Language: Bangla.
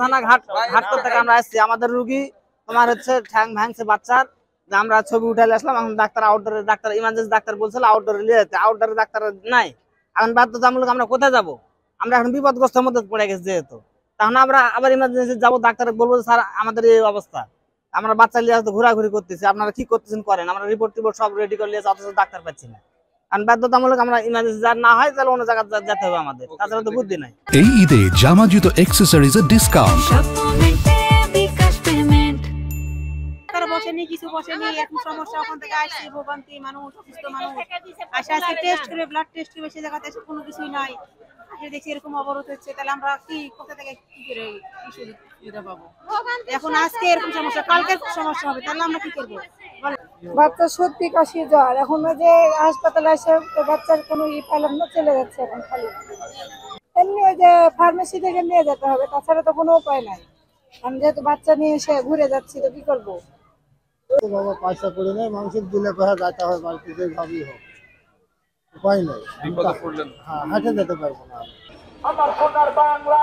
থানা ঘাট থেকে আমরা আসছি। আমাদের রুগী তোমার হচ্ছে ঠ্যাং ভাঙছে বাচ্চার, আমরা ছবি উঠালে আসলাম। এখন ডাক্তার আউটডোরে, ডাক্তার ইমার্জেন্সি ডাক্তার বলছিল আউটডোরে নিয়ে যেতে, আউটডোরে ডাক্তার নাই। এখন বাধ্যতামূলক আমরা কোথায় যাব? আমরা এখন বিপদগ্রস্তের মধ্যে পড়ে গেছি যেহেতু, তখন আমরা আবার ইমার্জেন্সি যাবো, ডাক্তার বলবো স্যার আমাদের এই অবস্থা, আমরা বাচ্চা নিয়ে ঘোরাঘুরি করতেছি, আপনারা কি করতেছেন করেন, আমরা রিপোর্ট টিপোর্ট সব রেডি করে নিয়েছি, অথচ ডাক্তার পাচ্ছি না। কারণ বাধ্যতামূলক আমরা ইমার্জেন্সি যার না হয় তাহলে অন্য জায়গায় যেতে হবে আমাদের, তাছাড়া তো বুদ্ধি নাই। এই ঈদে জামা জুতো অ্যাক্সেসরিজের ডিসকাউন্ট। বসেনি, কিছু বসেনি, এখন সমস্যা, ওখান থেকে আসছে ভোগান্তি মানুষ, অসুস্থ মানুষ আসে আসে টেস্ট করে, ব্লাড টেস্ট করে, সে জায়গাতে এসে কোনো কিছুই নাই, আসে দেখছি এরকম অবরোধ হচ্ছে, তাহলে আমরা কি কোথা থেকে কি করে সুবিধা পাবো? এখন আজকে এরকম সমস্যা, কালকে সমস্যা হবে, তাহলে আমরা কি করবো? বাচ্চা সত্যি কাশি জ্বর, এখন যে হাসপাতালে এসে বাচ্চার কোনো পেলাম না, চলে যাচ্ছে এখন খালি। এমনি ওই যে ফার্মেসি থেকে নিয়ে যেতে হবে, তাছাড়া তো কোনো উপায় নাই। আমি যেহেতু বাচ্চা নিয়ে এসে ঘুরে যাচ্ছি, তো কি করবো? বাবা পয়সা করে নেই, মানুষের দিলে কোথায় যাইতে হবে, বাড়িতে যে ভাবই হোক, উপায় নেই। হ্যাঁ, হাঁটে যেতে পারবো না। আমার সোনার বাংলা।